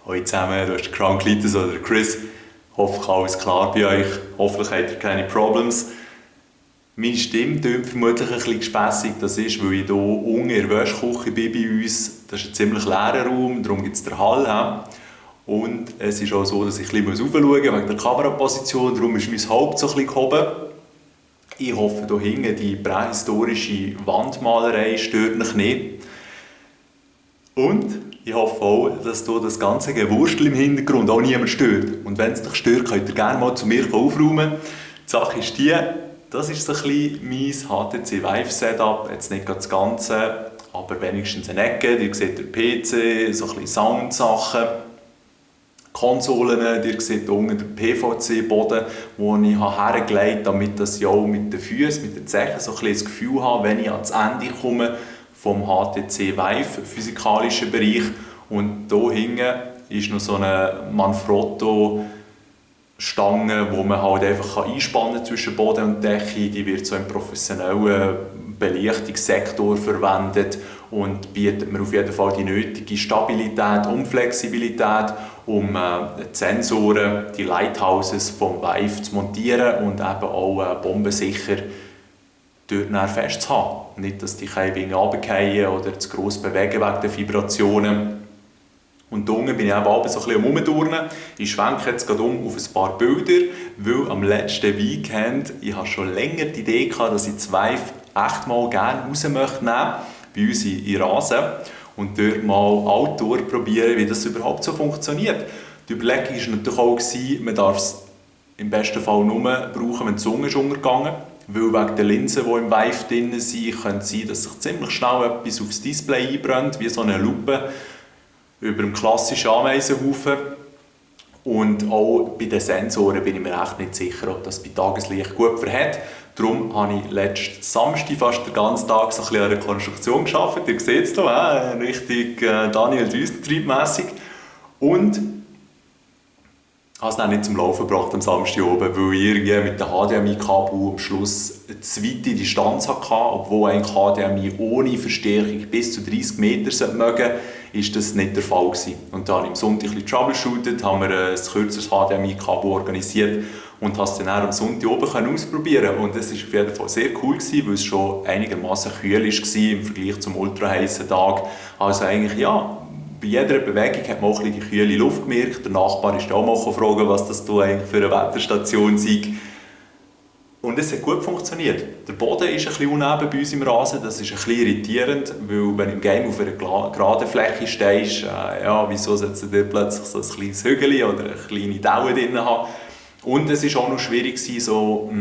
Hallo zusammen, du hast den Kranklitis oder Chris. Hoffentlich alles klar bei euch. Hoffentlich habt ihr keine Problems. Meine Stimme tönt vermutlich ein bisschen gespässig. Das ist, weil ich hier unten in der Wäschküche bin bei uns. Das ist ein ziemlich leerer Raum, darum gibt es den Hall. Und es ist auch so, dass ich ein bisschen aufschauen muss wegen der Kameraposition. Darum ist mein Haupt so ein bisschen gehoben. Ich hoffe, hier hinten die prähistorische Wandmalerei stört mich nicht. Und ich hoffe auch, dass hier das ganze Gewurstel im Hintergrund auch niemand stört. Und wenn es dich stört, könnt ihr gerne mal zu mir aufräumen. Die Sache ist die, das ist so ein bisschen mein HTC Vive Setup. Jetzt nicht das Ganze, aber wenigstens eine Ecke. Ihr seht den PC, so ein bisschen Soundsachen, Konsolen. Ihr seht unten den PVC-Boden, den ich hergelegt habe, damit ich auch mit den Füßen, mit den Zehen so ein bisschen das Gefühl habe, wenn ich ans Ende komme vom HTC Vive physikalischen Bereich. Und hier hinten ist noch so eine Manfrotto Stange, die man halt einfach einspannen kann zwischen Boden und Decke. Die wird so im professionellen Belichtungssektor verwendet und bietet mir auf jeden Fall die nötige Stabilität und Flexibilität, um die Sensoren, die Lighthouses vom Vive zu montieren und eben auch bombensicher dort festzuhalten. Nicht, dass die Kabel runterfallen oder zu gross bewegen wegen der Vibrationen. Und da unten bin ich eben so ein bisschen am Rumturnen. Ich schwenke jetzt gerade auf ein paar Bilder, weil am letzten Weekend, ich habe schon länger die Idee gehabt, dass ich das Vive echt mal gerne raus möchte nehmen, bei uns in Rasen, und dort mal Outdoor probieren, wie das überhaupt so funktioniert. Die Überlegung war natürlich auch, man darf es im besten Fall nur brauchen, wenn die Sonne ist untergegangen. Weil wegen der Linsen, die im Vive drin sind, könnte es sein, dass sich ziemlich schnell etwas aufs Display einbrennt, wie so eine Lupe über einem klassischen Ameisenhaufen. Und auch bei den Sensoren bin ich mir echt nicht sicher, ob das bei Tageslicht gut verhält. Darum habe ich letzten Samstag fast den ganzen Tag so ein bisschen an einer Konstruktion gearbeitet. Ihr seht es hier, richtig Daniel Düsentrieb-mässig. Und ich habe es dann nicht zum Laufen gebracht am Samstag oben, weil ich irgendwie mit dem HDMI-Kabel am Schluss eine zu weite Distanz hatte, obwohl eigentlich HDMI ohne Verstärkung bis zu 30 Meter mögen, ist das nicht der Fall gewesen. Und da habe ich am Sonntag ein bisschen troubleshootet, haben wir ein kürzeres HDMI-Kabel organisiert und habe es dann am Sonntag oben ausprobieren. Und es war auf jeden Fall sehr cool gewesen, weil es schon einigermaßen kühl war im Vergleich zum ultra heißen Tag. Also eigentlich, ja, bei jeder Bewegung hat man auch ein bisschen die kühle Luft gemerkt. Der Nachbar ist auch mal gefragt, was das hier eigentlich für eine Wetterstation sei. Und es hat gut funktioniert. Der Boden ist ein bisschen uneben bei uns im Rasen. Das ist ein bisschen irritierend, weil wenn du im Game auf einer geraden Fläche stehst, wieso sollst du plötzlich so ein kleines Hügel oder eine kleine Daue drin haben. Und es war auch noch schwierig, so,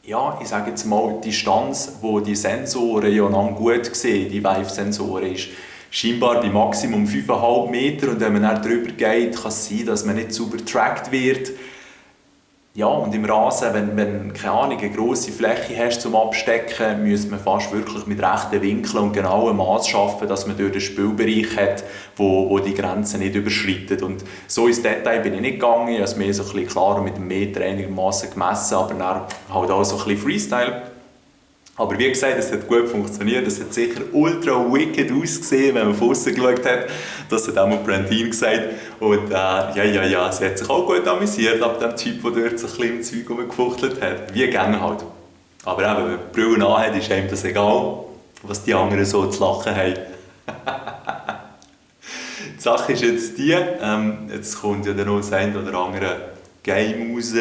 ich sage jetzt mal, die Distanz, wo die Sensoren ja noch gut sehen, die Vive-Sensoren, ist scheinbar bei Maximum 5,5 Meter, und wenn man dann drüber geht, kann es sein, dass man nicht sauber getrackt wird. Ja, und im Rasen, wenn keine Ahnung, eine grosse Fläche hast zum Abstecken, müsste man fast wirklich mit rechten Winkeln und genauem Maß schaffen, dass man durch den Spielbereich hat, wo die Grenzen nicht überschreitet. Und so ins Detail bin ich nicht gegangen, ich habe es mir so ein bisschen klarer mit dem Meter einigermaßen gemessen, aber dann halt auch so ein bisschen Freestyle. Aber wie gesagt, es hat gut funktioniert. Es hat sicher ultra wicked ausgesehen, wenn man von außen geschaut hat. Das hat auch mal Brandine gesagt. Und sie hat sich auch gut amüsiert ab dem Typ, der dort so ein bisschen im Zeug rumgefuchtelt hat. Wie gerne halt. Aber eben, wenn man die Brille anhat, ist einem das egal, was die anderen so zu lachen haben. Die Sache ist jetzt die, jetzt kommt ja dann noch das eine oder andere Game raus.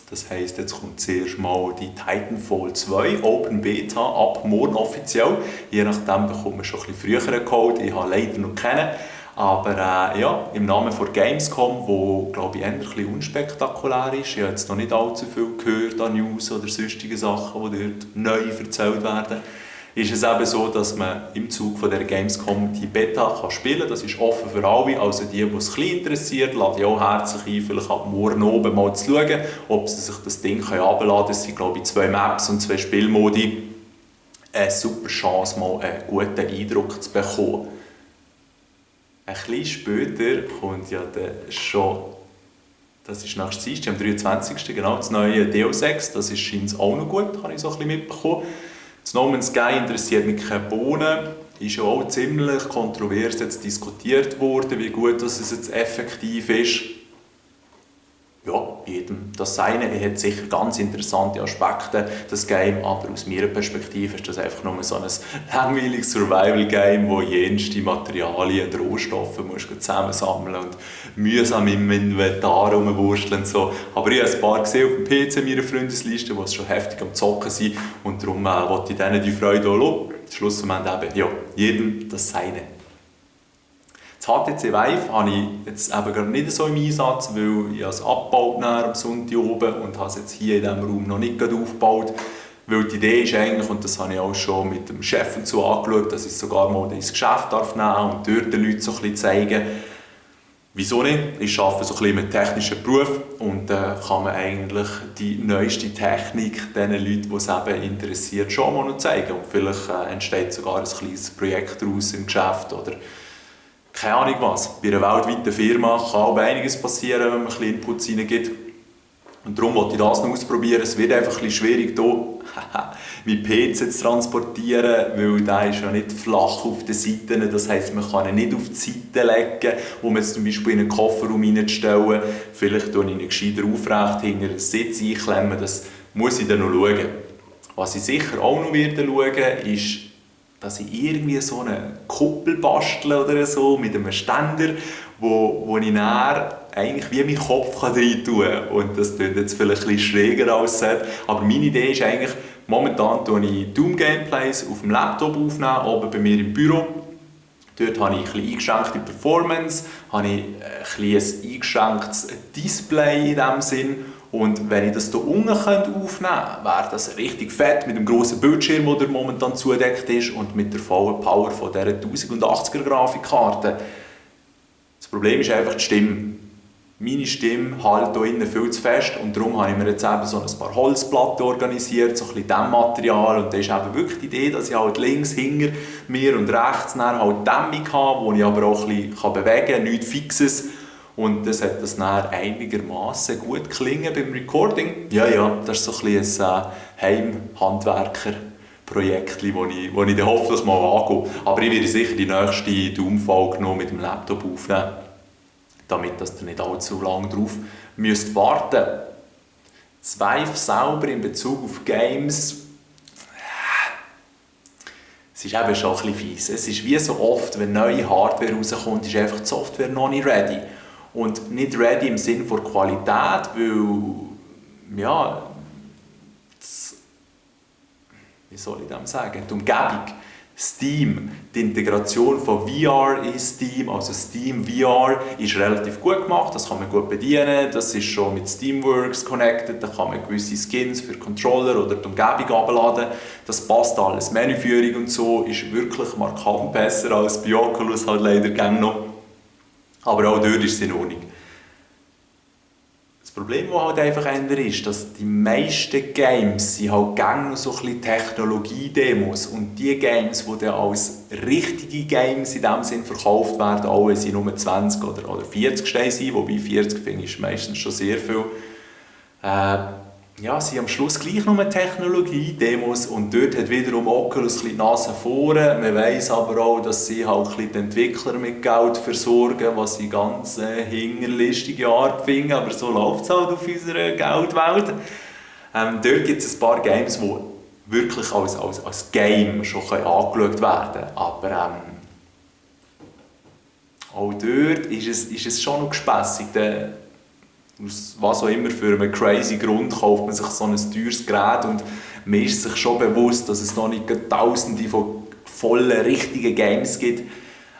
Das heisst, jetzt kommt zuerst mal die Titanfall 2 Open Beta ab morgen offiziell. Je nachdem bekommt man schon ein bisschen früher einen Code. Ich habe leider noch keinen. Aber im Namen von Gamescom, wo glaube ich eher ein bisschen unspektakulär ist, ich habe jetzt noch nicht allzu viel gehört an News oder sonstigen Sachen, die dort neu erzählt werden, ist es eben so, dass man im Zug von der Gamescom die Beta spielen kann. Das ist offen für alle, also die es ein bisschen interessiert, lade ich auch herzlich ein, vielleicht ab morgen oben mal zu schauen, ob sie sich das Ding herunterladen können. Das sind, glaube ich, 2 Maps und 2 Spielmodi. Eine super Chance, mal einen guten Eindruck zu bekommen. Ein bisschen später kommt ja schon, das ist nächstes Dienstag, am 23. genau, das neue Deus Ex. Das ist scheint auch noch gut, habe ich so ein bisschen mitbekommen. Das No Man's Sky interessiert mich keine Bohnen. ist ja auch ziemlich kontrovers jetzt diskutiert worden, wie gut das es jetzt effektiv ist. Ja, jedem das Seine. Er hat sicher ganz interessante Aspekte, das Game, aber aus meiner Perspektive ist das einfach nur so ein langweiliges Survival-Game, wo jenste Materialien und Rohstoffe musst du zusammensammeln und mühsam im Inventar rumwursteln und so. Aber ich habe ein paar gesehen auf dem PC in meiner Freundesliste, die schon heftig am Zocken sind und darum wollte ich denen die Freude auch lassen. Schlussendlich eben, ja, jedem das Seine. Das HTC Vive habe ich jetzt eben gerade nicht so im Einsatz, weil ich es abgebaut habe am Sonntag oben und habe es jetzt hier in diesem Raum noch nicht aufgebaut. Weil die Idee ist eigentlich, und das habe ich auch schon mit dem Chef dazu angeschaut, dass ich es sogar mal ins Geschäft nehmen darf und dort den Leuten so ein bisschen zeigen. Wieso nicht? Ich arbeite so ein bisschen mit technischen Beruf und kann man eigentlich die neueste Technik den Leuten, die es eben interessiert, schon mal noch zeigen. Und vielleicht entsteht sogar ein kleines Projekt daraus im Geschäft oder keine Ahnung was. Bei einer weltweiten Firma kann auch einiges passieren, wenn man ein bisschen Inputs reingibt. Und darum wollte ich das noch ausprobieren. Es wird einfach ein bisschen schwierig, hier meinen PC zu transportieren, weil der ist ja nicht flach auf den Seiten. Das heisst, man kann ihn nicht auf die Seite legen, um es zum Beispiel in einen Kofferraum reinzustellen. Vielleicht tue ich ihn gescheiter aufrecht hinter den Sitz einklemmen. Das muss ich dann noch schauen. Was ich sicher auch noch schauen werde, ist, dass ich irgendwie so eine Kuppel bastle oder so mit einem Ständer, wo ich dann eigentlich wie meinen Kopf rein tun kann. Und das klingt jetzt vielleicht ein bisschen schräger aussehen. Aber meine Idee ist eigentlich, momentan tue ich Doom-Gameplays auf dem Laptop aufnehmen, oben bei mir im Büro. Dort habe ich ein bisschen eingeschränkte Performance, habe ich ein bisschen eingeschränktes Display in diesem Sinn. Und wenn ich das hier unten aufnehmen könnte, wäre das richtig fett mit dem grossen Bildschirm, der momentan zugedeckt ist und mit der vollen Power von dieser 1080er Grafikkarte. Das Problem ist einfach die Stimme. Meine Stimme hält hier innen viel zu fest und darum habe ich mir jetzt eben so ein paar Holzplatten organisiert, so ein bisschen Dämmmaterial. Und da ist eben wirklich die Idee, dass ich halt links hinter mir und rechts dann halt Dämmung habe, die ich aber auch ein bisschen bewegen kann, nichts Fixes. Und das hat das dann einigermaßen gut klingen beim Recording. Ja, das ist so ein bisschen ein Heimhandwerker-Projekt, das ich dann hoffentlich mal angehe. Aber ich werde sicher die nächste Doom-Folge noch mit dem Laptop aufnehmen, damit ihr nicht allzu lange drauf müsst warten. Das Vive selber in Bezug auf Games, es ist eben schon ein bisschen fies. Es ist wie so oft, wenn neue Hardware rauskommt, ist einfach die Software noch nicht ready. Und nicht ready im Sinne von Qualität, weil, ja, wie soll ich das sagen, die Umgebung, Steam, die Integration von VR in Steam, also Steam VR, ist relativ gut gemacht, das kann man gut bedienen, das ist schon mit Steamworks connected, da kann man gewisse Skins für Controller oder die Umgebung abladen, das passt alles. Menüführung und so ist wirklich markant besser als bei Oculus halt leider gerne noch. Aber auch dort ist es in Ordnung. Das Problem, das halt einfach ändert, ist, dass die meisten Games sind halt gerne noch so ein bisschen Technologie-Demos. Und die Games, die dann als richtige Games in dem Sinn verkauft werden, auch wenn sie nur 20 oder 40 stehen sind, wobei 40 finde ich meistens schon sehr viel, ja, sind am Schluss gleich nur Technologie-Demos und dort hat wiederum Oculus die Nase vorne. Man weiss aber auch, dass sie halt die Entwickler mit Geld versorgen, was ich ganz hinterlistige Art finde, aber so läuft es halt auf unserer Geldwelt. Dort gibt es ein paar Games, die wirklich als Game schon angeschaut werden können, aber auch dort ist es schon noch gespässig. Aus was auch immer für einen crazy Grund kauft man sich so ein teures Gerät und man ist sich schon bewusst, dass es noch nicht tausende von vollen, richtigen Games gibt.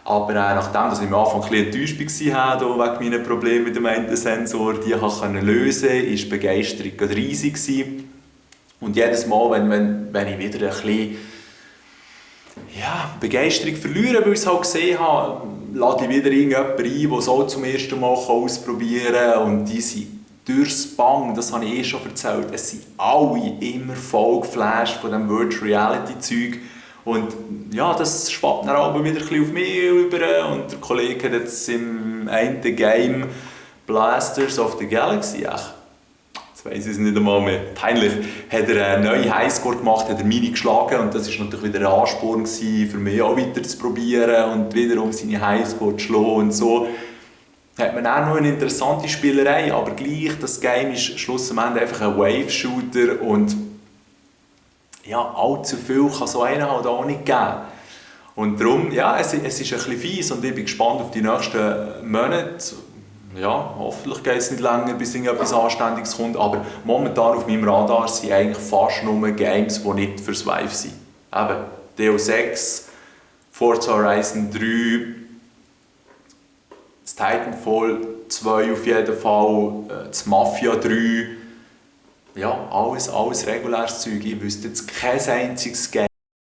Aber nachdem dass ich am Anfang ein bisschen enttäuscht war wegen meinen Problemen mit dem einen Sensor, die ich lösen konnte, war die Begeisterung riesig. Und jedes Mal, wenn ich wieder ein bisschen Begeisterung verliere, weil ich es halt gesehen habe, lade ich wieder irgendjemanden ein, der es auch zum ersten Mal ausprobieren kann. Und die sind durchs Bang, das habe ich schon erzählt, es sind alle immer voll geflasht von diesem Virtual Reality Zeug. Und ja, das schwappt dann aber wieder ein bisschen auf mich über. Und der Kollege hat jetzt im einen Game Blasters of the Galaxy, jetzt weiss ich es nicht einmal mehr, peinlich, hat er einen neuen Highscore gemacht, hat er meine geschlagen und das war natürlich wieder ein Ansporn gewesen, für mich auch weiter zu probieren und wiederum seine Highscore zu schlagen und so. Hat man auch noch eine interessante Spielerei, aber gleich, das Game ist schlussendlich einfach ein Wave-Shooter und ja, allzu viel kann so einen halt auch nicht geben. Und darum, ja, es ist ein bisschen fies und ich bin gespannt auf die nächsten Monate. Ja, hoffentlich geht es nicht länger, bis irgendetwas Anständiges kommt, aber momentan auf meinem Radar sind eigentlich fast nur Games, die nicht fürs Vive sind. Eben, Deus Ex, Forza Horizon 3, das Titanfall 2 auf jeden Fall, das Mafia 3, ja, alles reguläres Zeug. Ich wüsste jetzt kein einziges Game,